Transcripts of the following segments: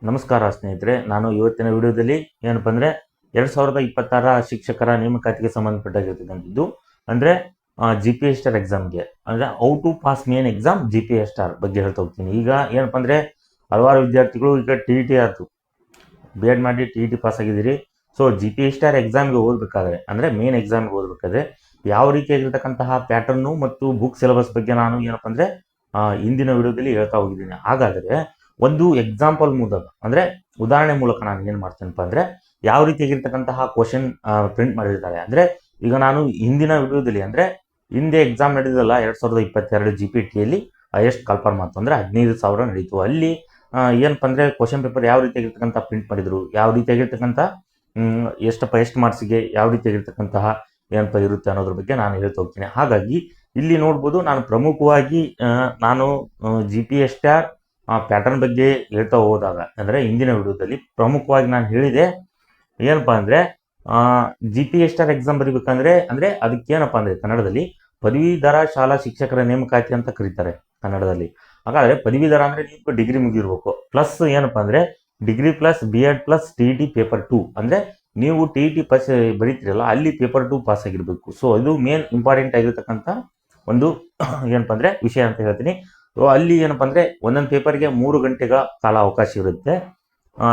ನಮಸ್ಕಾರ ಸ್ನೇಹಿತರೆ, ನಾನು ಇವತ್ತಿನ ವಿಡಿಯೋದಲ್ಲಿ ಏನಪ್ಪ ಅಂದರೆ 2026 ಶಿಕ್ಷಕರ ನೇಮಕಾತಿಗೆ ಸಂಬಂಧಪಟ್ಟಾಗಿರ್ತಕ್ಕಂಥದ್ದು. ಅಂದರೆ GPA ಸ್ಟಾರ್ ಎಕ್ಸಾಮ್ಗೆ ಅಂದರೆ ಔ to pass main exam GPA star ಬಗ್ಗೆ ಹೇಳ್ತಾ ಹೋಗ್ತೀನಿ. ಈಗ ಏನಪ್ಪ ಅಂದರೆ ಹಲವಾರು ವಿದ್ಯಾರ್ಥಿಗಳು ಈಗ TET ಆಯಿತು, B.Ed ಮಾಡಿ TET ಪಾಸ್ ಆಗಿದ್ದೀರಿ. ಸೊ GPA ಸ್ಟಾರ್ ಎಕ್ಸಾಮ್ಗೆ ಓದಬೇಕಾದ್ರೆ ಅಂದರೆ ಮೇನ್ ಎಕ್ಸಾಮ್ಗೆ ಓದಬೇಕಾದ್ರೆ ಯಾವ ರೀತಿಯಾಗಿರ್ತಕ್ಕಂತಹ ಪ್ಯಾಟರ್ನು ಮತ್ತು ಬುಕ್ ಸಿಲೆಬಸ್ ಬಗ್ಗೆ ನಾನು ಏನಪ್ಪ ಅಂದರೆ ಹಿಂದಿನ ವಿಡಿಯೋದಲ್ಲಿ ಹೇಳ್ತಾ ಹೋಗಿದ್ದೀನಿ. ಹಾಗಾದರೆ ಒಂದು ಎಕ್ಸಾಂಪಲ್ ಮೂಲಕ ಅಂದರೆ ಉದಾಹರಣೆ ಮೂಲಕ ನಾನು ಏನು ಮಾಡ್ತೇನಪ್ಪ ಅಂದರೆ ಯಾವ ರೀತಿಯಾಗಿರ್ತಕ್ಕಂತಹ ಕ್ವಶನ್ ಪ್ರಿಂಟ್ ಮಾಡಿರ್ತಾರೆ. ಅಂದರೆ ಈಗ ನಾನು ಹಿಂದಿನ ವಿಡಿಯೋದಲ್ಲಿ ಅಂದರೆ ಹಿಂದೆ ಎಕ್ಸಾಮ್ ನಡೆದಿದ್ದಲ್ಲ 2022 GPTಯಲ್ಲಿ ಎಷ್ಟು ಕನ್ಫರ್ಮ್ ಆಯ್ತು ಅಂದರೆ 15,000 ನಡೀತು. ಅಲ್ಲಿ ಏನಪ್ಪ ಅಂದರೆ ಕ್ವಶನ್ ಪೇಪರ್ ಯಾವ ರೀತಿಯಾಗಿರ್ತಕ್ಕಂಥ ಪ್ರಿಂಟ್ ಮಾಡಿದರು, ಯಾವ ರೀತಿಯಾಗಿರ್ತಕ್ಕಂಥ ಎಷ್ಟು ಮಾರ್ಕ್ಸಿಗೆ ಯಾವ ರೀತಿಯಾಗಿರ್ತಕ್ಕಂತಹ ಏನಪ್ಪ ಇರುತ್ತೆ ಅನ್ನೋದ್ರ ಬಗ್ಗೆ ನಾನು ಹೇಳ್ತಾ ಹೋಗ್ತೀನಿ. ಹಾಗಾಗಿ ಇಲ್ಲಿ ನೋಡ್ಬೋದು, ನಾನು ಪ್ರಮುಖವಾಗಿ ನಾನು GPA ಸ್ಟಾರ್ ಪ್ಯಾಟರ್ನ್ ಬಗ್ಗೆ ಹೇಳ್ತಾ ಹೋದಾಗ ಅಂದರೆ ಹಿಂದಿನ ವಿಡಿಯೋದಲ್ಲಿ ಪ್ರಮುಖವಾಗಿ ನಾನು ಹೇಳಿದೆ ಏನಪ್ಪ ಅಂದರೆ GPA ಸ್ಟಾರ್ ಎಕ್ಸಾಮ್ ಬರೀಬೇಕಂದ್ರೆ ಅಂದರೆ ಅದಕ್ಕೇನಪ್ಪ ಅಂದರೆ ಕನ್ನಡದಲ್ಲಿ ಪದವೀಧರ ಶಾಲಾ ಶಿಕ್ಷಕರ ನೇಮಕಾತಿ ಅಂತ ಕರೀತಾರೆ ಕನ್ನಡದಲ್ಲಿ. ಹಾಗಾದರೆ ಪದವೀಧರ ಅಂದರೆ ನೀವು ಡಿಗ್ರಿ ಮುಗಿರ್ಬೇಕು, ಪ್ಲಸ್ ಏನಪ್ಪ ಅಂದರೆ degree plus B.Ed plus TET paper 2 ಅಂದರೆ ನೀವು TET ಪಾಸ್ ಬರೀತೀರಲ್ಲ ಅಲ್ಲಿ ಪೇಪರ್ 2 ಪಾಸ್ ಆಗಿರಬೇಕು. ಸೊ ಇದು ಮೇನ್ ಇಂಪಾರ್ಟೆಂಟ್ ಆಗಿರ್ತಕ್ಕಂಥ ಒಂದು ಏನಪ್ಪ ಅಂದರೆ ವಿಷಯ ಅಂತ ಹೇಳ್ತೀನಿ. ಸೊ ಅಲ್ಲಿ ಏನಪ್ಪ ಅಂದರೆ ಒಂದೊಂದು ಪೇಪರ್ಗೆ 3 ಗಂಟೆಗಳ ಕಾಲ ಅವಕಾಶ ಇರುತ್ತೆ.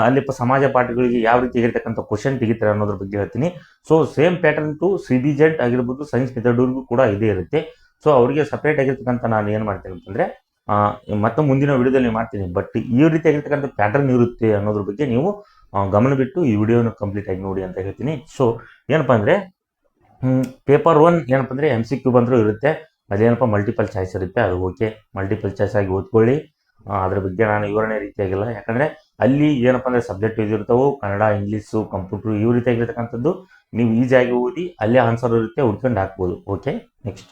ಅಲ್ಲಿ ಸಮಾಜ ಪಾಠಗಳಿಗೆ ಯಾವ ರೀತಿ ಇರತಕ್ಕಂಥ ಕ್ವಶನ್ ತೆಗಿತಾರೆ ಅನ್ನೋದ್ರ ಬಗ್ಗೆ ಹೇಳ್ತೀನಿ. So same pattern to CBZ ಆಗಿರ್ಬೋದು, ಸೈನ್ಸ್ ಮೆಥಡ್ಗೂ ಕೂಡ ಇದೇ ಇರುತ್ತೆ. ಸೊ ಅವರಿಗೆ ಸಪ್ರೇಟ್ ಆಗಿರ್ತಕ್ಕಂಥ ನಾನು ಏನು ಮಾಡ್ತೀನಿ ಅಂತಂದರೆ ಮತ್ತೆ ಮುಂದಿನ ವಿಡಿಯೋದಲ್ಲಿ ಮಾಡ್ತೀನಿ. ಬಟ್ ಈ ರೀತಿ ಆಗಿರ್ತಕ್ಕಂಥ ಪ್ಯಾಟರ್ನ್ ಇರುತ್ತೆ ಅನ್ನೋದ್ರ ಬಗ್ಗೆ ನೀವು ಗಮನ ಬಿಟ್ಟು ಈ ವಿಡಿಯೋನ ಕಂಪ್ಲೀಟ್ ಆಗಿ ನೋಡಿ ಅಂತ ಹೇಳ್ತೀನಿ. ಸೊ ಏನಪ್ಪ ಅಂದರೆ ಪೇಪರ್ 1 ಏನಪ್ಪ ಅಂದರೆ MCQ ಬಂದರೂ ಇರುತ್ತೆ, ಅದೇನಪ್ಪ ಮಲ್ಟಿಪಲ್ ಚಾಯ್ಸ್ ಇರುತ್ತೆ. ಅದು ಓಕೆ, ಮಲ್ಟಿಪಲ್ ಚಾಯ್ಸ್ ಆಗಿ ಓದ್ಕೊಳ್ಳಿ. ಅದ್ರ ಬಗ್ಗೆ ನಾನು ವಿವರಣೆ ರೀತಿಯಾಗಿಲ್ಲ, ಯಾಕಂದರೆ ಅಲ್ಲಿ ಏನಪ್ಪ ಅಂದರೆ ಸಬ್ಜೆಕ್ಟ್ ಇದಿರ್ತಾವೆ, ಕನ್ನಡ, ಇಂಗ್ಲೀಷು, ಕಂಪ್ಯೂಟ್ರು ಈ ರೀತಿಯಾಗಿರ್ತಕ್ಕಂಥದ್ದು ನೀವು ಈಸಿಯಾಗಿ ಓದಿ ಅಲ್ಲೇ ಆನ್ಸರ್ ಇರುತ್ತೆ, ಹುಡ್ಕೊಂಡು ಹಾಕ್ಬೋದು. ಓಕೆ, ನೆಕ್ಸ್ಟ್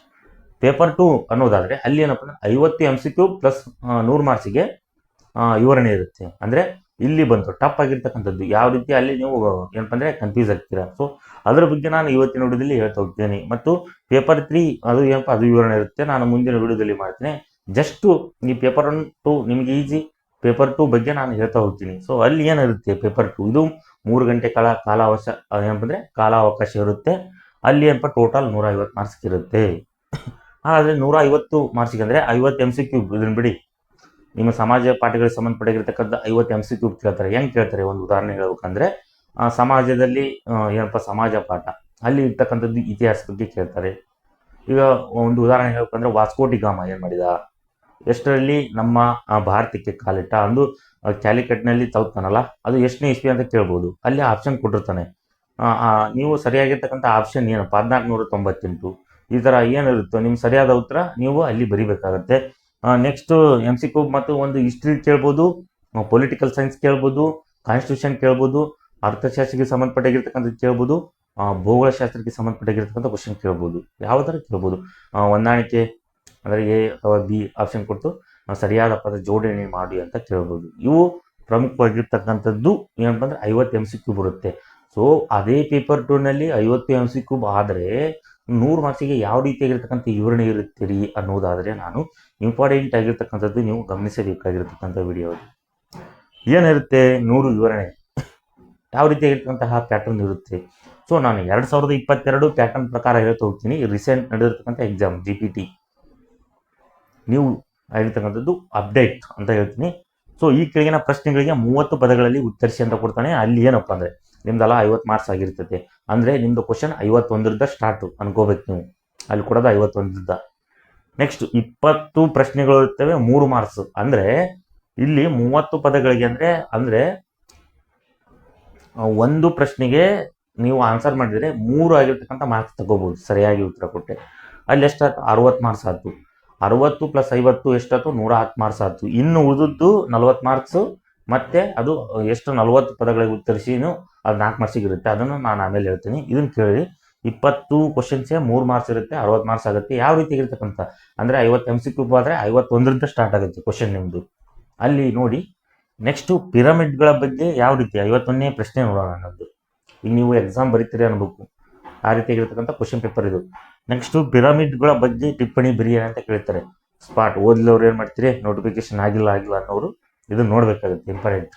ಪೇಪರ್ 2 ಅನ್ನೋದಾದರೆ ಅಲ್ಲಿ ಏನಪ್ಪ ಅಂದರೆ 50 MCQ ಪ್ಲಸ್ 100 ಮಾರ್ಕ್ಸಿಗೆ ವಿವರಣೆ ಇರುತ್ತೆ. ಅಂದರೆ ಇಲ್ಲಿ ಬಂತು ಟಫ್ ಆಗಿರ್ತಕ್ಕಂಥದ್ದು ಯಾವ ರೀತಿ ಅಲ್ಲಿ ನೀವು ಏನಪ್ಪ ಅಂದರೆ ಕನ್ಫ್ಯೂಸ್ ಆಗ್ತೀರಾ. ಸೊ ಅದರ ಬಗ್ಗೆ ನಾನು ಇವತ್ತಿನ ವಿಡಿಯೋದಲ್ಲಿ ಹೇಳ್ತಾ ಹೋಗ್ತೀನಿ. ಮತ್ತು ಪೇಪರ್ 3 ಅದು ಏನಪ್ಪ ಅದು ವಿವರಣೆ ಇರುತ್ತೆ, ನಾನು ಮುಂದಿನ ವಿಡಿಯೋದಲ್ಲಿ ಮಾಡ್ತೀನಿ. ಜಸ್ಟು ಈ ಪೇಪರ್ 1 2 ನಿಮಗೆ ಈಸಿ, ಪೇಪರ್ 2 ಬಗ್ಗೆ ನಾನು ಹೇಳ್ತಾ ಹೋಗ್ತೀನಿ. ಸೊ ಅಲ್ಲಿ ಏನಿರುತ್ತೆ ಪೇಪರ್ 2 ಇದು 3 ಗಂಟೆ ಏನಪ್ಪ ಅಂದರೆ ಕಾಲಾವಕಾಶ ಇರುತ್ತೆ. ಅಲ್ಲಿ ಏನಪ್ಪ ಟೋಟಲ್ 150 ಮಾರ್ಕ್ಸ್ ಇರುತ್ತೆ. ಹಾಗಾದರೆ 150 ಮಾರ್ಕ್ಸಿಗೆ ಅಂದರೆ 50 MCQ ಇದನ್ನು ಬಿಡಿ, ನಿಮ್ಮ ಸಮಾಜ ಪಾಠಗಳಿಗೆ ಸಂಬಂಧಪಟ್ಟಿರ್ತಕ್ಕಂಥ 50 MCQ ಕೇಳ್ತಾರೆ. ಹೆಂಗೆ ಕೇಳ್ತಾರೆ ಒಂದು ಉದಾಹರಣೆ ಹೇಳ್ಬೇಕಂದ್ರೆ ಸಮಾಜದಲ್ಲಿ ಏನಪ್ಪ ಸಮಾಜ ಪಾಠ ಅಲ್ಲಿ ಇರ್ತಕ್ಕಂಥದ್ದು ಇತಿಹಾಸ ಬಗ್ಗೆ ಕೇಳ್ತಾರೆ. ಈಗ ಒಂದು ಉದಾಹರಣೆ ಹೇಳ್ಬೇಕಂದ್ರೆ ವಾಸ್ಕೋ ಡಿ ಗಾಮ ಏನು ಮಾಡಿದ, ಎಷ್ಟರಲ್ಲಿ ನಮ್ಮ ಭಾರತಕ್ಕೆ ಕಾಲಿಟ್ಟ, ಅಂದು ಕ್ಯಾಲಿಕಟ್ನಲ್ಲಿ ತಲುಪ್ತಾನಲ್ಲ ಅದು ಎಷ್ಟನೇ ಇಸ್ವಿ ಅಂತ ಕೇಳ್ಬೋದು. ಅಲ್ಲಿ ಆಪ್ಷನ್ ಕೊಟ್ಟಿರ್ತಾನೆ, ನೀವು ಸರಿಯಾಗಿರ್ತಕ್ಕಂಥ ಆಪ್ಷನ್ ಏನಪ್ಪ 1498 ಈ ಥರ ಏನಿರುತ್ತೋ ನಿಮ್ಮ ಸರಿಯಾದ ಉತ್ತರ ನೀವು ಅಲ್ಲಿ ಬರೀಬೇಕಾಗತ್ತೆ. ನೆಕ್ಸ್ಟು MCQ ಮತ್ತು ಒಂದು ಹಿಸ್ಟ್ರಿ ಕೇಳ್ಬೋದು, ಪೊಲಿಟಿಕಲ್ ಸೈನ್ಸ್ ಕೇಳ್ಬೋದು, ಕಾನ್ಸ್ಟಿಟ್ಯೂಷನ್ ಕೇಳ್ಬೋದು, ಅರ್ಥಶಾಸ್ತ್ರಕ್ಕೆ ಸಂಬಂಧಪಟ್ಟಿರ್ತಕ್ಕಂಥದ್ದು ಕೇಳ್ಬೋದು, ಭೂಗೋಳಶಾಸ್ತ್ರಕ್ಕೆ ಸಂಬಂಧಪಟ್ಟಿರ್ತಕ್ಕಂಥ ಕ್ವಶನ್ ಕೇಳ್ಬೋದು. ಯಾವ ಥರ ಕೇಳ್ಬೋದು, ಹೊಂದಾಣಿಕೆ ಅಂದರೆ A ಅಥವಾ B ಆಪ್ಷನ್ ಕೊಟ್ಟು ಸರಿಯಾದ ಪದ ಜೋಡಣೆ ಮಾಡಿ ಅಂತ ಕೇಳ್ಬೋದು. ಇವು ಪ್ರಮುಖವಾಗಿರ್ತಕ್ಕಂಥದ್ದು ಏನಪ್ಪ ಅಂದರೆ 50 MCQ ಬರುತ್ತೆ. ಸೊ ಅದೇ ಪೇಪರ್ 2ನಲ್ಲಿ 50 MCQ ಆದರೆ 100 ಮಾರ್ಕ್ಸಿಗೆ ಯಾವ ರೀತಿಯಾಗಿರ್ತಕ್ಕಂಥ ವಿವರಣೆ ಇರುತ್ತೀರಿ ಅನ್ನೋದಾದರೆ ನಾನು ಇಂಪಾರ್ಟೆಂಟ್ ಆಗಿರ್ತಕ್ಕಂಥದ್ದು ನೀವು ಗಮನಿಸಬೇಕಾಗಿರ್ತಕ್ಕಂಥ ವಿಡಿಯೋ ಏನಿರುತ್ತೆ 100 ವಿವರಣೆ ಯಾವ ರೀತಿಯಾಗಿರ್ತಕ್ಕಂತಹ ಪ್ಯಾಟರ್ನ್ ಇರುತ್ತೆ. ಸೊ ನಾನು 2022 ಪ್ಯಾಟರ್ನ್ ಪ್ರಕಾರ ಹೇಳ್ತಾ ಹೋಗ್ತೀನಿ. ರೀಸೆಂಟ್ ನಡೆದಿರ್ತಕ್ಕಂಥ ಎಕ್ಸಾಮ್ GPT ನೀವು ಆಗಿರ್ತಕ್ಕಂಥದ್ದು ಅಪ್ಡೇಟ್ ಅಂತ ಹೇಳ್ತೀನಿ. ಸೊ ಈ ಕೆಳಗಿನ ಪ್ರಶ್ನೆಗಳಿಗೆ 30 ಪದಗಳಲ್ಲಿ ಉತ್ತರಿಸಿ ಅಂತ ಕೊಡ್ತಾನೆ. ಅಲ್ಲಿ ಏನಪ್ಪ ಅಂದರೆ ನಿಮ್ದೆಲ್ಲ 50 ಮಾರ್ಕ್ಸ್ ಆಗಿರ್ತೈತೆ ಅಂದರೆ ನಿಮ್ಮದು ಕ್ವಶನ್ 51ರಿಂದ ಸ್ಟಾರ್ಟು ಅನ್ಕೋಬೇಕು ನೀವು, ಅಲ್ಲಿ ಕೊಡೋದು 51ರಿಂದ. ನೆಕ್ಸ್ಟ್ 20 ಪ್ರಶ್ನೆಗಳು ಇರ್ತವೆ, 3 ಮಾರ್ಕ್ಸ್ ಅಂದರೆ ಇಲ್ಲಿ 30 ಪದಗಳಿಗೆ ಅಂದರೆ ಒಂದು ಪ್ರಶ್ನೆಗೆ ನೀವು ಆನ್ಸರ್ ಮಾಡಿದರೆ 3 ಆಗಿರ್ತಕ್ಕಂಥ ಮಾರ್ಕ್ಸ್ ತಗೋಬೋದು ಸರಿಯಾಗಿ ಉತ್ತರ ಕೊಟ್ಟೆ. ಅಲ್ಲಿ ಎಷ್ಟಾಯ್ತು 60 ಮಾರ್ಕ್ಸ್ ಆಯ್ತು. 60 + 50 ಎಷ್ಟಾಯ್ತು 110 ಮಾರ್ಕ್ಸ್ ಆಯ್ತು. ಇನ್ನು ಉಳಿದದ್ದು 40 ಮಾರ್ಕ್ಸು ಮತ್ತು ಅದು ಎಷ್ಟು 40 ಪದಗಳಿಗೆ ಉತ್ತರಿಸಿನೂ ಅದು 4 ಮಾರ್ಕ್ಸಿಗೆ ಇರುತ್ತೆ. ಅದನ್ನು ನಾನು ಆಮೇಲೆ ಹೇಳ್ತೀನಿ. ಇದನ್ನು ಕೇಳಿ 20 ಕ್ವಶನ್ಸೇ 3 ಮಾರ್ಕ್ಸ್ ಇರುತ್ತೆ, 60 ಮಾರ್ಕ್ಸ್ ಆಗುತ್ತೆ. ಯಾವ ರೀತಿಯಾಗಿರ್ತಕ್ಕಂಥ ಅಂದರೆ 50 MCQ ಆದರೆ 51ರಿಂದ ಸ್ಟಾರ್ಟ್ ಆಗುತ್ತೆ ಕ್ವಶನ್ ನಿಮ್ಮದು ಅಲ್ಲಿ ನೋಡಿ. ನೆಕ್ಸ್ಟು ಪಿರಮಿಡ್ಗಳ ಬಗ್ಗೆ ಯಾವ ರೀತಿ 51ನೇ ಪ್ರಶ್ನೆ ನೋಡೋಣ ಅನ್ನೋದು. ಈಗ ನೀವು ಎಕ್ಸಾಮ್ ಬರೀತೀರಿ ಅನ್ಬೇಕು, ಆ ರೀತಿಯಾಗಿರ್ತಕ್ಕಂಥ ಕ್ವಶನ್ ಪೇಪರ್ ಇದು. ನೆಕ್ಸ್ಟು ಪಿರಮಿಡ್ಗಳ ಬಗ್ಗೆ ಟಿಪ್ಪಣಿ ಬರೀ ಅಂತ ಕೇಳ್ತಾರೆ. ಸ್ಪಾಟ್ ಓದಿದವ್ರು ಏನು ಮಾಡ್ತೀರಿ, ನೋಟಿಫಿಕೇಶನ್ ಆಗಿಲ್ಲ ಅನ್ನೋರು ಇದನ್ನು ನೋಡಬೇಕಾಗುತ್ತೆ, ಇಂಪಾರ್ಟೆಂಟ್.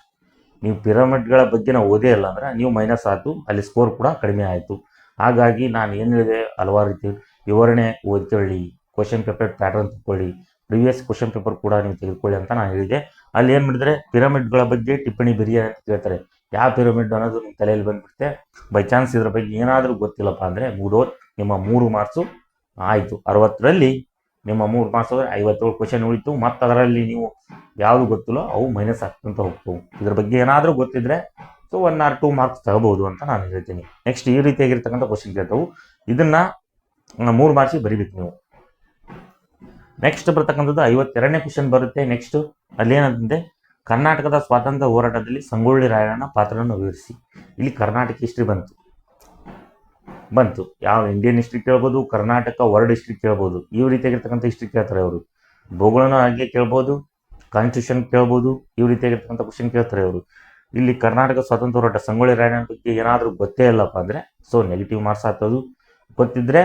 ನೀವು ಪಿರಮಿಡ್ಗಳ ಬಗ್ಗೆ ನಾವು ಓದೇ ಇಲ್ಲ ಅಂದ್ರೆ ನೀವು ಮೈನಸ್ ಆಯ್ತು, ಅಲ್ಲಿ ಸ್ಕೋರ್ ಕೂಡ ಕಡಿಮೆ ಆಯಿತು. ಹಾಗಾಗಿ ನಾನು ಏನು ಹೇಳಿದೆ, ಹಲವಾರು ರೀತಿ ವಿವರಣೆ ಓದ್ಕೊಳ್ಳಿ, ಕ್ವಶನ್ ಪೇಪರ್ ಪ್ಯಾಟರ್ನ್ ತಗೊಳ್ಳಿ, ಪ್ರಿವಿಯಸ್ ಕ್ವಶನ್ ಪೇಪರ್ ಕೂಡ ನೀವು ತೆಗೆದುಕೊಳ್ಳಿ ಅಂತ ನಾನು ಹೇಳಿದೆ. ಅಲ್ಲಿ ಏನು ಮಾಡಿದರೆ ಪಿರಮಿಡ್ಗಳ ಬಗ್ಗೆ ಟಿಪ್ಪಣಿ ಬರೆಯ ಅಂತ ಕೇಳ್ತಾರೆ. ಯಾವ ಪಿರಮಿಡ್ ಅನ್ನೋದು ನಿಮ್ಮ ತಲೆಯಲ್ಲಿ ಬಂದುಬಿಡುತ್ತೆ. ಬೈ ಚಾನ್ಸ್ ಇದ್ರ ಬಗ್ಗೆ ಏನಾದರೂ ಗೊತ್ತಿಲ್ಲಪ್ಪ ಅಂದರೆ ಮೂಡೋದು ನಿಮ್ಮ 3 ಮಾರ್ಕ್ಸು ಆಯಿತು. 60ರಲ್ಲಿ ನಿಮ್ಮ 3 ಮಾರ್ಕ್ಸ್ ಹೋದರೆ 57 ಕ್ವಶನ್ ಉಳಿತು. ಮತ್ತು ಅದರಲ್ಲಿ ನೀವು ಯಾವುದು ಗೊತ್ತಿಲ್ಲೋ ಅವು ಮೈನಸ್ ಆಗ್ತಂತ ಹೋಗ್ತವೆ. ಇದ್ರ ಬಗ್ಗೆ ಏನಾದರೂ ಗೊತ್ತಿದ್ರೆ ಸೊ 1 or 2 ಮಾರ್ಕ್ಸ್ ತಗೋಬಹುದು ಅಂತ ನಾನು ಹೇಳ್ತೀನಿ. ನೆಕ್ಸ್ಟ್ ಈ ರೀತಿಯಾಗಿರ್ತಕ್ಕಂಥ ಕ್ವಶನ್ ಕೇಳ್ತಾವೆ. ಇದನ್ನು 3 ಮಾರ್ಕ್ಸಿಗೆ ಬರೀಬೇಕು ನೀವು. ನೆಕ್ಸ್ಟ್ ಬರ್ತಕ್ಕಂಥದ್ದು 52ನೇ ಕ್ವಶನ್ ಬರುತ್ತೆ. ನೆಕ್ಸ್ಟ್ ಅಲ್ಲಿ ಏನಂತಂದ್ರೆ ಕರ್ನಾಟಕದ ಸ್ವಾತಂತ್ರ್ಯ ಹೋರಾಟದಲ್ಲಿ ಸಂಗೊಳ್ಳಿ ರಾಯಣ್ಣ ಪಾತ್ರವನ್ನು ವಿವರಿಸಿ. ಇಲ್ಲಿ ಕರ್ನಾಟಕ ಹಿಸ್ಟ್ರಿ ಬಂತು. ಯಾವ ಇಂಡಿಯನ್ ಹಿಸ್ಟ್ರಿ ಕೇಳ್ಬೋದು, ಕರ್ನಾಟಕ ವರ್ಲ್ಡ್ ಹಿಸ್ಟ್ರಿ ಕೇಳ್ಬೋದು. ಈ ರೀತಿಯಾಗಿರ್ತಕ್ಕಂಥ ಹಿಸ್ಟ್ರಿ ಕೇಳ್ತಾರೆ ಅವರು. ಭೂಗೋಳನ ಹಾಗೆ ಕೇಳ್ಬೋದು, ಕಾನ್ಸ್ಟಿಟ್ಯೂಷನ್ ಕೇಳ್ಬೋದು. ಈ ರೀತಿಯಾಗಿರ್ತಕ್ಕಂಥ ಕ್ವಶನ್ ಕೇಳ್ತಾರೆ ಅವರು. ಇಲ್ಲಿ ಕರ್ನಾಟಕ ಸ್ವಾತಂತ್ರ್ಯ ಹೋರಾಟ ಸಂಗೊಳ್ಳಿ ರಾಯಣ್ಣ ಬಗ್ಗೆ ಏನಾದರೂ ಗೊತ್ತೇ ಇಲ್ಲಪ್ಪ ಅಂದರೆ ಸೊ ನೆಗೆಟಿವ್ ಮಾರ್ಕ್ಸ್ ಆಗ್ತದೆ. ಗೊತ್ತಿದ್ರೆ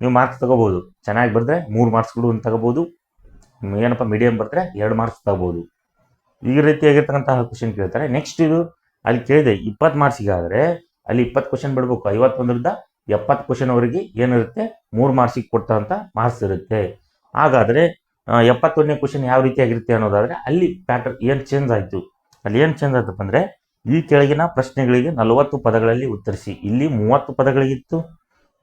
ನೀವು ಮಾರ್ಕ್ಸ್ ತಗೋಬೋದು. ಚೆನ್ನಾಗಿ ಬರೆದ್ರೆ 3 ಮಾರ್ಕ್ಸ್ಗಳು ತಗೋಬೋದು. ಏನಪ್ಪ ಮೀಡಿಯಂ ಬರೆದ್ರೆ 2 ಮಾರ್ಕ್ಸ್ ತಗೋಬೋದು. ಈ ರೀತಿಯಾಗಿರ್ತಕ್ಕಂತಹ ಕ್ವಶನ್ ಕೇಳ್ತಾರೆ. ನೆಕ್ಸ್ಟ್ ಇದು ಅಲ್ಲಿ ಕೇಳಿದೆ 20 ಮಾರ್ಕ್ಸಿಗಾದರೆ ಅಲ್ಲಿ 20 ಕ್ವಶನ್ ಬಿಡಬೇಕು. 51ರಿಂದ 70 ಕ್ವಶನ್ವರೆಗೆ ಏನಿರುತ್ತೆ 3 ಮಾರ್ಕ್ಸಿಗೆ ಕೊಟ್ಟಂಥ ಮಾರ್ಕ್ಸ್ ಇರುತ್ತೆ. ಹಾಗಾದರೆ 71ನೇ ಕ್ವಶನ್ ಯಾವ ರೀತಿಯಾಗಿರುತ್ತೆ ಅನ್ನೋದಾದರೆ ಅಲ್ಲಿ ಪ್ಯಾಟರ್ನ್ ಏನು ಚೇಂಜ್ ಆಯಿತು. ಅಲ್ಲಿ ಏನು ಚೇಂಜ್ ಆಯ್ತಪ್ಪ ಅಂದರೆ ಈ ಕೆಳಗಿನ ಪ್ರಶ್ನೆಗಳಿಗೆ 40 ಪದಗಳಲ್ಲಿ ಉತ್ತರಿಸಿ. ಇಲ್ಲಿ 30 ಪದಗಳಿಗಿತ್ತು,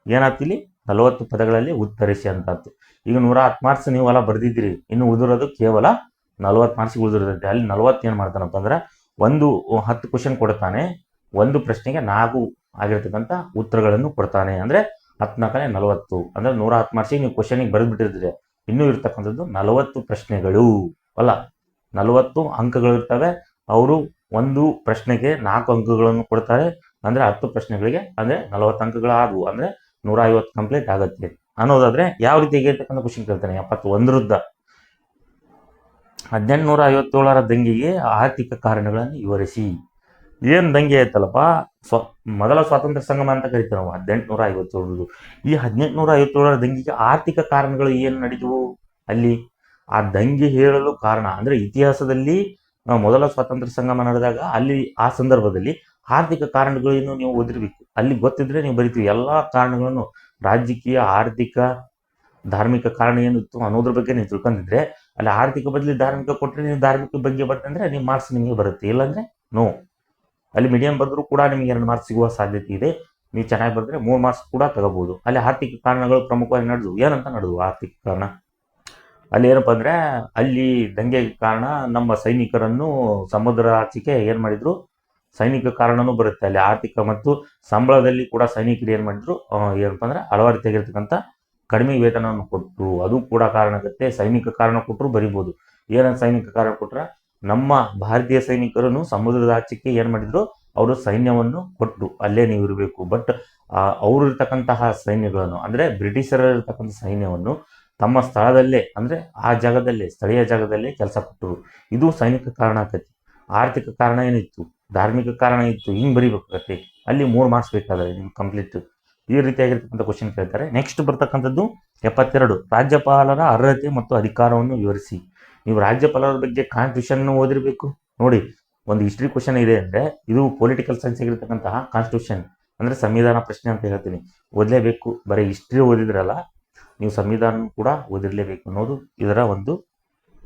ಏನಾಯ್ತು ಇಲ್ಲಿ 40 ಪದಗಳಲ್ಲಿ ಉತ್ತರಿಸಿ ಅಂತಾಯ್ತು. ಈಗ 110 ಮಾರ್ಕ್ಸ್ ನೀವು ಎಲ್ಲ ಬರೆದಿದ್ದೀರಿ, ಇನ್ನು ಉಳಿದಿರೋದು ಕೇವಲ 40 ಮಾರ್ಕ್ಸಿಗೆ ಉಳಿದಿರುತ್ತೆ. ಅಲ್ಲಿ 40 ಏನು ಮಾಡ್ತಾನಪ್ಪ ಅಂದ್ರೆ 10 ಕ್ವಶನ್ ಕೊಡ್ತಾನೆ, ಒಂದು ಪ್ರಶ್ನೆಗೆ 4 ಆಗಿರ್ತಕ್ಕಂಥ ಉತ್ತರಗಳನ್ನು ಕೊಡ್ತಾನೆ. ಅಂದರೆ 10 × 40 ಅಂದರೆ 110 ಮಾರ್ಕ್ಸಿಗೆ ನೀವು ಕ್ವಶನಿಗೆ ಬರೆದ್ಬಿಟ್ಟಿರ್ತೀರಿ. ಇನ್ನೂ ಇರ್ತಕ್ಕಂಥದ್ದು 40 ಪ್ರಶ್ನೆಗಳು ಅಲ್ಲ, 40 ಅಂಕಗಳು ಇರ್ತವೆ. ಅವರು ಒಂದು ಪ್ರಶ್ನೆಗೆ 4 ಅಂಕಗಳನ್ನು ಕೊಡ್ತಾರೆ. ಅಂದರೆ 10 ಪ್ರಶ್ನೆಗಳಿಗೆ ಅಂದರೆ 40 ಅಂಕಗಳು ಆದವು. ಅಂದರೆ 150 ಕಂಪ್ಲೀಟ್ ಆಗುತ್ತೆ ಅನ್ನೋದಾದ್ರೆ ಯಾವ ರೀತಿ ಇರ್ತಕ್ಕಂಥ ಕ್ವಶನ್ ಕೇಳ್ತಾನೆ. 71ರಿಂದ 1857ರ ದಂಗೆಗೆ ಆರ್ಥಿಕ ಕಾರಣಗಳನ್ನು ವಿವರಿಸಿ. ಏನು ದಂಗೆ ಆಯ್ತಲ್ಲಪ್ಪ, ಮೊದಲ ಸ್ವಾತಂತ್ರ್ಯ ಸಂಗಮ ಅಂತ ಕರಿತೀವಿ ನಾವು 1857. ಈ 1857ರ ದಂಗೆಗೆ ಆರ್ಥಿಕ ಕಾರಣಗಳು ಏನು ನಡೀತವು. ಅಲ್ಲಿ ಆ ದಂಗೆ ಹೇಳಲು ಕಾರಣ ಅಂದರೆ ಇತಿಹಾಸದಲ್ಲಿ ಮೊದಲ ಸ್ವಾತಂತ್ರ್ಯ ಸಂಗಮ ನಡೆದಾಗ ಅಲ್ಲಿ ಆ ಸಂದರ್ಭದಲ್ಲಿ ಆರ್ಥಿಕ ಕಾರಣಗಳನ್ನು ನೀವು ಓದಿರಬೇಕು. ಅಲ್ಲಿ ಗೊತ್ತಿದ್ರೆ ನೀವು ಬರಿತೀವಿ. ಎಲ್ಲ ಕಾರಣಗಳನ್ನು ರಾಜಕೀಯ, ಆರ್ಥಿಕ, ಧಾರ್ಮಿಕ ಕಾರಣ ಏನಿತ್ತು ಅನ್ನೋದ್ರ ಬಗ್ಗೆ ನೀವು ತಿಳ್ಕೊಂಡಿದ್ರೆ ಅಲ್ಲಿ ಆರ್ಥಿಕ ಬದಲಿ ಧಾರ್ಮಿಕ ಕೊಟ್ಟರೆ ನೀವು ಧಾರ್ಮಿಕ ಬಗ್ಗೆ ಬರ್ತಂದ್ರೆ ನಿಮ್ಮ ಮಾರ್ಕ್ಸ್ ನಿಮಗೆ ಬರುತ್ತೆ. ಇಲ್ಲಾಂದರೆ ನೋ. ಅಲ್ಲಿ ಮೀಡಿಯಂ ಬರೆದ್ರೂ ಕೂಡ ನಿಮಗೆ 2 ಮಾರ್ಕ್ಸ್ ಸಿಗುವ ಸಾಧ್ಯತೆ ಇದೆ. ನೀವು ಚೆನ್ನಾಗಿ ಬರೆದ್ರೆ 3 ಮಾರ್ಕ್ಸ್ ಕೂಡ ತಗೋಬಹುದು. ಅಲ್ಲಿ ಆರ್ಥಿಕ ಕಾರಣಗಳು ಪ್ರಮುಖವಾಗಿ ನಡೆದವು. ಏನಂತ ನಡೆದವು ಆರ್ಥಿಕ ಕಾರಣ? ಅಲ್ಲಿ ಏನಪ್ಪ ಅಂದರೆ ಅಲ್ಲಿ ದಂಗೆಗೆ ಕಾರಣ ನಮ್ಮ ಸೈನಿಕರನ್ನು ಸಮುದ್ರ ಆಚೆಗೆ ಏನು ಮಾಡಿದ್ರು, ಸೈನಿಕ ಕಾರಣನೂ ಬರುತ್ತೆ. ಅಲ್ಲಿ ಆರ್ಥಿಕ ಮತ್ತು ಸಂಬಳದಲ್ಲಿ ಕೂಡ ಸೈನಿಕರು ಏನು ಮಾಡಿದ್ರು, ಏನಪ್ಪ ಅಂದರೆ ಹಲವಾರು ರೀತಿಯಾಗಿರ್ತಕ್ಕಂಥ ಕಡಿಮೆ ವೇತನವನ್ನು ಕೊಟ್ಟರು. ಅದು ಕೂಡ ಕಾರಣ ಆಗುತ್ತೆ. ಸೈನಿಕ ಕಾರಣ ಕೊಟ್ಟರು ಬರಿಬೋದು. ಏನಂತ ಸೈನಿಕ ಕಾರಣ ಕೊಟ್ಟರೆ ನಮ್ಮ ಭಾರತೀಯ ಸೈನಿಕರನ್ನು ಸಮುದ್ರದ ಆಚೆಗೆ ಏನು ಮಾಡಿದ್ರು, ಅವರು ಸೈನ್ಯವನ್ನು ಕೊಟ್ಟರು, ಅಲ್ಲೇ ನೀವು ಇರಬೇಕು. ಬಟ್ ಅವರು ಇರ್ತಕ್ಕಂತಹ ಸೈನ್ಯಗಳನ್ನು ಅಂದರೆ ಬ್ರಿಟಿಷರಿರ್ತಕ್ಕಂಥ ಸೈನ್ಯವನ್ನು ತಮ್ಮ ಸ್ಥಳದಲ್ಲೇ ಅಂದರೆ ಆ ಜಾಗದಲ್ಲೇ ಸ್ಥಳೀಯ ಜಾಗದಲ್ಲೇ ಕೆಲಸ ಕೊಟ್ಟರು. ಇದು ಸೈನಿಕ ಕಾರಣ ಆಕತಿ. ಆರ್ಥಿಕ ಕಾರಣ ಏನಿತ್ತು, ಧಾರ್ಮಿಕ ಕಾರಣ ಇತ್ತು, ಹಿಂಗೆ ಬರಿಬೇಕಾಗತ್ತೆ. ಅಲ್ಲಿ 3 ಮಾರ್ಕ್ಸ್ ಬೇಕಾದರೆ ನಿಮ್ಗೆ ಕಂಪ್ಲೀಟ್. ಈ ರೀತಿಯಾಗಿರ್ತಕ್ಕಂಥ ಕ್ವಶನ್ ಕೇಳ್ತಾರೆ. ನೆಕ್ಸ್ಟ್ ಬರ್ತಕ್ಕಂಥದ್ದು 72 ರಾಜ್ಯಪಾಲರ ಅರ್ಹತೆ ಮತ್ತು ಅಧಿಕಾರವನ್ನು ವಿವರಿಸಿ. ನೀವು ರಾಜ್ಯಪಾಲರ ಬಗ್ಗೆ ಕಾನ್ಸ್ಟಿಟ್ಯೂಷನ್ ಓದಿರಬೇಕು. ನೋಡಿ, ಒಂದು ಹಿಸ್ಟ್ರಿ ಕ್ವಶನ್ ಇದೆ ಅಂದರೆ ಇದು ಪೊಲಿಟಿಕಲ್ ಸೈನ್ಸ್ ಆಗಿರ್ತಕ್ಕಂತಹ ಕಾನ್ಸ್ಟಿಟ್ಯೂಷನ್ ಅಂದರೆ ಸಂವಿಧಾನ ಪ್ರಶ್ನೆ ಅಂತ ಹೇಳ್ತೀನಿ, ಓದಲೇಬೇಕು. ಬರೀ ಹಿಸ್ಟ್ರಿ ಓದಿದ್ರಲ್ಲ, ನೀವು ಸಂವಿಧಾನ ಕೂಡ ಓದಿರಲೇಬೇಕು ಅನ್ನೋದು ಇದರ ಒಂದು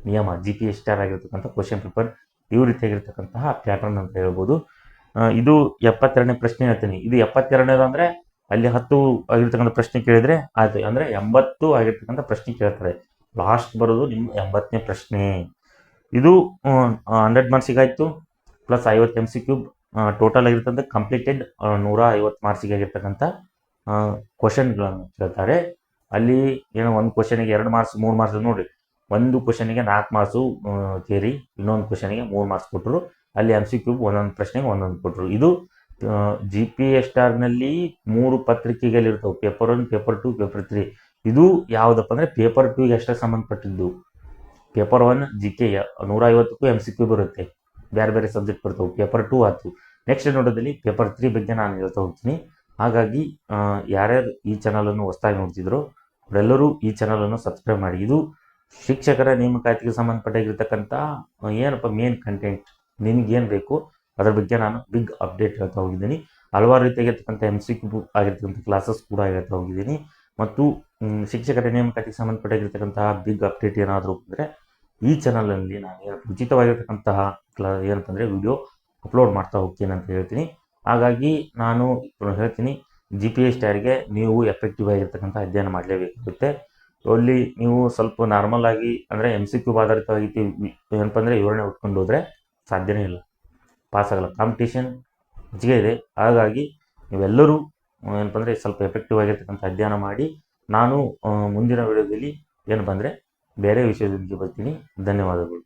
ನಿಯಮ. GPSR ಆಗಿರ್ತಕ್ಕಂಥ ಕ್ವಶನ್ ಪೇಪರ್ ಈ ರೀತಿಯಾಗಿರ್ತಕ್ಕಂತಹ ಪ್ಯಾಟರ್ನ್ ಅಂತ ಹೇಳ್ಬೋದು. ಇದು 72ನೇ ಪ್ರಶ್ನೆ ಹೇಳ್ತೀನಿ. ಇದು 72ನೇದು ಅಂದರೆ ಅಲ್ಲಿ 10 ಆಗಿರ್ತಕ್ಕಂಥ ಪ್ರಶ್ನೆ ಕೇಳಿದರೆ ಆಯ್ತು. ಅಂದರೆ 80 ಆಗಿರ್ತಕ್ಕಂಥ ಪ್ರಶ್ನೆ ಕೇಳ್ತಾರೆ. ಲಾಸ್ಟ್ ಬರೋದು ನಿಮ್ಮ 80ನೇ ಪ್ರಶ್ನೆ. ಇದು 100 ಮಾರ್ಕ್ಸಿಗೆ ಆಯಿತು ಪ್ಲಸ್ 50 MCQ ಟೋಟಲ್ ಆಗಿರ್ತಂಥ ಕಂಪ್ಲೀಟೆಡ್ 150 ಮಾರ್ಕ್ಸಿಗೆ ಆಗಿರ್ತಕ್ಕಂಥ ಕ್ವಶನ್ಗಳನ್ನು ಕೇಳ್ತಾರೆ. ಅಲ್ಲಿ ಏನೋ ಒಂದು ಕ್ವಶನಿಗೆ 2 ಮಾರ್ಕ್ಸ್ 3 ಮಾರ್ಕ್ಸ್ ನೋಡಿ, ಒಂದು ಕ್ವಶನಿಗೆ 4 ಮಾರ್ಕ್ಸು ಥಿಯರಿ, ಇನ್ನೊಂದು ಕ್ವಶನಿಗೆ 3 ಮಾರ್ಕ್ಸ್ ಕೊಟ್ಟರು. ಅಲ್ಲಿ MCQ ಒಂದೊಂದು ಪ್ರಶ್ನೆಗೆ ಒಂದೊಂದು ಕೊಟ್ಟರು. ಇದು GPSRನಲ್ಲಿ 3 ಪತ್ರಿಕೆಗಳಿರ್ತವೆ, ಪೇಪರ್ 1, ಪೇಪರ್ 2, ಪೇಪರ್ 3. ಇದು ಯಾವುದಪ್ಪ ಅಂದರೆ ಪೇಪರ್ 2ಗೆ ಅಷ್ಟೇ ಸಂಬಂಧಪಟ್ಟಿದ್ದು. ಪೇಪರ್ 1 GK 150ಕ್ಕೂ MCQ ಬರುತ್ತೆ, ಬೇರೆ ಬೇರೆ ಸಬ್ಜೆಕ್ಟ್ ಬರ್ತವೆ. ಪೇಪರ್ 2 ಆಯ್ತು. ನೆಕ್ಸ್ಟ್ ನೋಡೋದಲ್ಲಿ ಪೇಪರ್ 3 ಬಗ್ಗೆ ನಾನು ಹೇಳ್ತಾ ಹೋಗ್ತೀನಿ. ಹಾಗಾಗಿ ಯಾರ್ಯಾರು ಈ ಚಾನಲನ್ನು ಹೊಸದಾಗಿ ನೋಡ್ತಿದ್ರು ಅವರೆಲ್ಲರೂ ಈ ಚಾನಲನ್ನು ಸಬ್ಸ್ಕ್ರೈಬ್ ಮಾಡಿ. ಇದು ಶಿಕ್ಷಕರ ನೇಮಕಾತಿಗೆ ಸಂಬಂಧಪಟ್ಟಾಗಿರ್ತಕ್ಕಂಥ ಏನಪ್ಪ ಮೇನ್ ಕಂಟೆಂಟ್. ನಿಮ್ಗೇನು ಬೇಕು ಅದರ ಬಗ್ಗೆ ನಾನು ಬಿಗ್ ಅಪ್ಡೇಟ್ ಹೇಳ್ತಾ ಹೋಗಿದ್ದೀನಿ. ಹಲವಾರು ರೀತಿಯಾಗಿರ್ತಕ್ಕಂಥ MCQ ಆಗಿರ್ತಕ್ಕಂಥ ಕ್ಲಾಸಸ್ ಕೂಡ ಹೇಳ್ತಾ ಹೋಗಿದ್ದೀನಿ. ಮತ್ತು ಶಿಕ್ಷಕರ ನೇಮಕಾತಿಗೆ ಸಂಬಂಧಪಟ್ಟಿರ್ತಕ್ಕಂತಹ ಬಿಗ್ ಅಪ್ಡೇಟ್ ಏನಾದರೂ ಅಂದರೆ ಈ ಚಾನಲಲ್ಲಿ ನಾನು ಉಚಿತವಾಗಿರ್ತಕ್ಕಂತಹ ಏನಪ್ಪ ಅಂದರೆ ವಿಡಿಯೋ ಅಪ್ಲೋಡ್ ಮಾಡ್ತಾ ಹೋಗ್ತೀನಿ ಅಂತ ಹೇಳ್ತೀನಿ. ಹಾಗಾಗಿ ನಾನು ಹೇಳ್ತೀನಿ, GPS ಸ್ಟಾರ್ಗೆ ನೀವು ಎಫೆಕ್ಟಿವ್ ಆಗಿರ್ತಕ್ಕಂಥ ಅಧ್ಯಯನ ಮಾಡಲೇಬೇಕಾಗುತ್ತೆ. ಅಲ್ಲಿ ನೀವು ಸ್ವಲ್ಪ ನಾರ್ಮಲ್ ಆಗಿ ಅಂದರೆ MCQ ಆಧಾರಿತವಾಗಿ ಏನಪ್ಪ ಅಂದರೆ ವಿವರಣೆ ಉಟ್ಕೊಂಡು ಹೋದರೆ ಸಾಧ್ಯನೇ ಇಲ್ಲ, ಪಾಸ್ ಆಗಲ್ಲ. ಕಾಂಪಿಟೇಷನ್ ಹೆಚ್ಚಿಗೆ ಇದೆ. ಹಾಗಾಗಿ ನೀವೆಲ್ಲರೂ ಏನಪ್ಪ ಅಂದರೆ ಸ್ವಲ್ಪ ಎಫೆಕ್ಟಿವ್ ಆಗಿರ್ತಕ್ಕಂಥ ಅಧ್ಯಯನ ಮಾಡಿ. ನಾನು ಮುಂದಿನ ವಿಡಿಯೋದಲ್ಲಿ ಏನಪ್ಪ ಅಂದರೆ ಬೇರೆ ವಿಷಯದೊಂದಿಗೆ ಬರ್ತೀನಿ. ಧನ್ಯವಾದಗಳು.